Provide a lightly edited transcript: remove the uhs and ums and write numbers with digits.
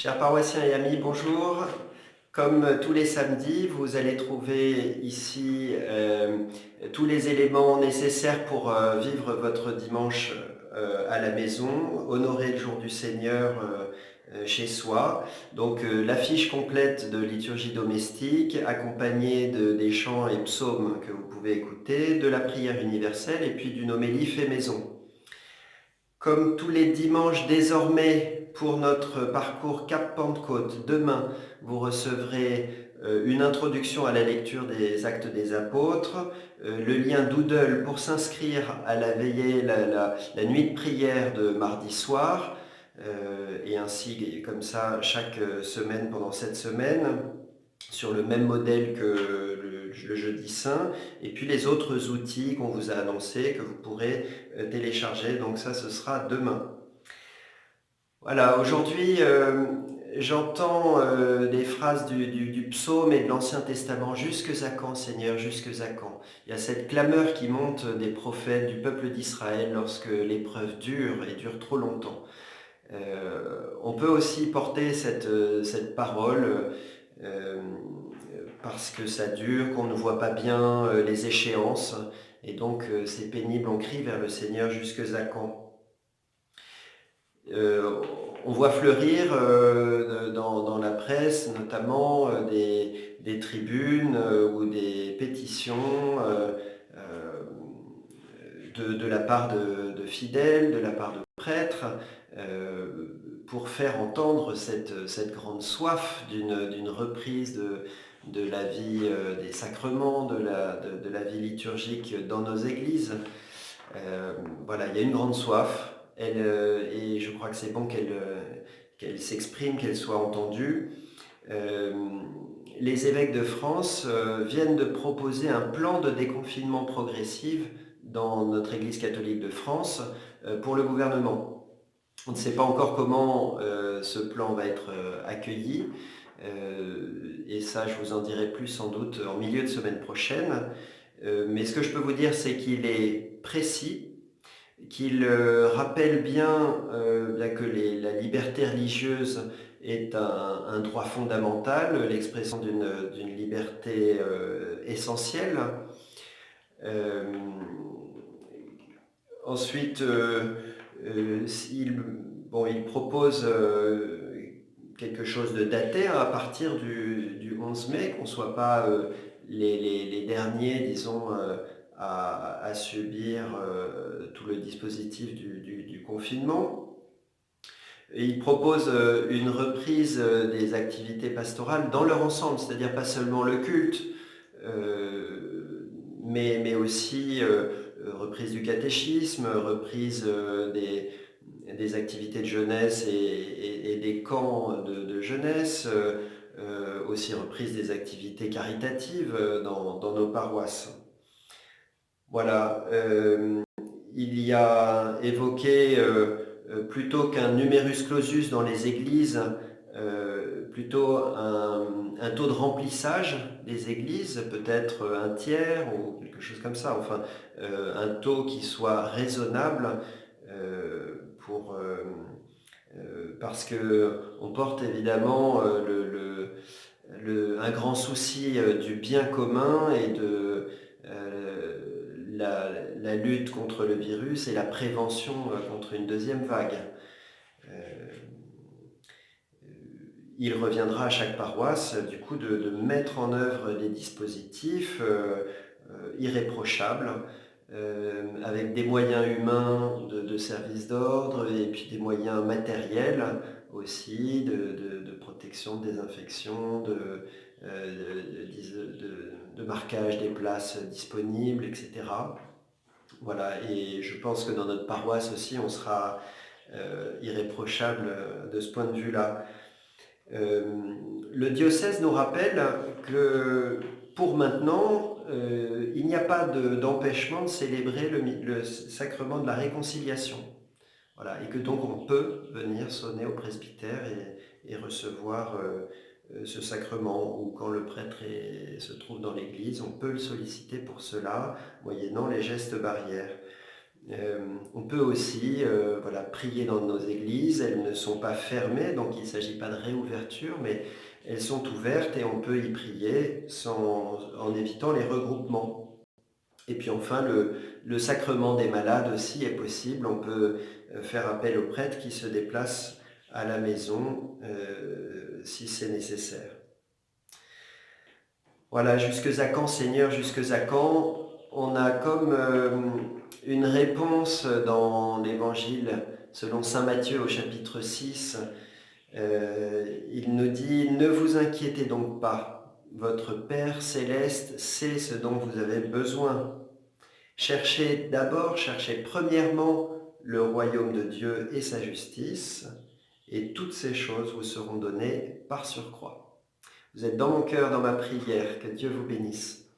Chers paroissiens et amis, bonjour. Comme tous les samedis, vous allez trouver ici tous les éléments nécessaires pour vivre votre dimanche à la maison, honorer le jour du Seigneur chez soi. Donc l'affiche complète de liturgie domestique, accompagnée des chants et psaumes que vous pouvez écouter, de la prière universelle et puis d'une homélie fait maison. Comme tous les dimanches désormais pour notre parcours Cap Pentecôte, demain vous recevrez une introduction à la lecture des Actes des Apôtres, le lien Doodle pour s'inscrire à la veillée, la nuit de prière de mardi soir, et ainsi comme ça chaque semaine pendant cette semaine, sur le même modèle que le jeudi saint, et puis les autres outils qu'on vous a annoncés que vous pourrez télécharger. Donc ça, ce sera demain. Voilà, aujourd'hui, j'entends des phrases du psaume et de l'Ancien Testament. Jusque à quand, Seigneur, jusque à quand? Il y a cette clameur qui monte des prophètes du peuple d'Israël lorsque l'épreuve dure et dure trop longtemps. On peut aussi porter cette parole euh, parce que ça dure, qu'on ne voit pas bien les échéances, et donc c'est pénible, on crie vers le Seigneur jusque à quand. Euh, on voit fleurir dans la presse notamment des tribunes ou des pétitions de la part de fidèles, de la part de prêtres, pour faire entendre cette grande soif d'une reprise de la vie des sacrements, de la vie liturgique dans nos églises. Voilà, il y a une grande soif, et je crois que c'est bon qu'elle s'exprime, qu'elle soit entendue. Euh, les évêques de France viennent de proposer un plan de déconfinement progressif dans notre Église catholique de France pour le gouvernement. On ne sait pas encore comment ce plan va être accueilli, et ça je vous en dirai plus sans doute en milieu de semaine prochaine. Mais ce que je peux vous dire, c'est qu'il est précis, qu'il rappelle bien que la liberté religieuse est un droit fondamental, l'expression d'une liberté essentielle. Euh, Ensuite, il propose quelque chose de daté à partir du 11 mai, qu'on ne soit pas les derniers, disons, à subir tout le dispositif du confinement. Et il propose une reprise des activités pastorales dans leur ensemble, c'est-à-dire pas seulement le culte, mais aussi reprise du catéchisme, reprise des activités de jeunesse et des camps de jeunesse, aussi reprise des activités caritatives dans nos paroisses. Voilà, il y a évoqué, plutôt qu'un numerus clausus dans les églises, plutôt un taux de remplissage des églises, peut-être un tiers ou quelque chose comme ça, enfin un taux qui soit raisonnable parce que on porte évidemment un grand souci du bien commun et de la lutte contre le virus et la prévention contre une deuxième vague. Euh, il reviendra à chaque paroisse du coup de mettre en œuvre des dispositifs irréprochables, avec des moyens humains de service d'ordre et puis des moyens matériels aussi de protection, de désinfection, de marquage des places disponibles, etc. Voilà, et je pense que dans notre paroisse aussi, on sera irréprochable de ce point de vue-là. Euh, le diocèse nous rappelle que pour maintenant, il n'y a pas d'empêchement de célébrer le sacrement de la réconciliation. Voilà, et que donc on peut venir sonner au presbytère et recevoir ce sacrement, ou quand le prêtre se trouve dans l'église, on peut le solliciter pour cela, moyennant les gestes barrières. On peut aussi voilà, prier dans nos églises. Elles ne sont pas fermées, donc il ne s'agit pas de réouverture, mais elles sont ouvertes et on peut y prier en évitant les regroupements. Et puis enfin, le sacrement des malades aussi est possible. On peut faire appel au prêtre qui se déplace à la maison si c'est nécessaire. Voilà, jusque à quand, Seigneur, jusque à quand? On a comme une réponse dans l'Évangile selon Saint Matthieu au chapitre 6. Il nous dit « Ne vous inquiétez donc pas, votre Père céleste sait ce dont vous avez besoin. Cherchez premièrement le royaume de Dieu et sa justice, et toutes ces choses vous seront données par surcroît. » Vous êtes dans mon cœur, dans ma prière. Que Dieu vous bénisse.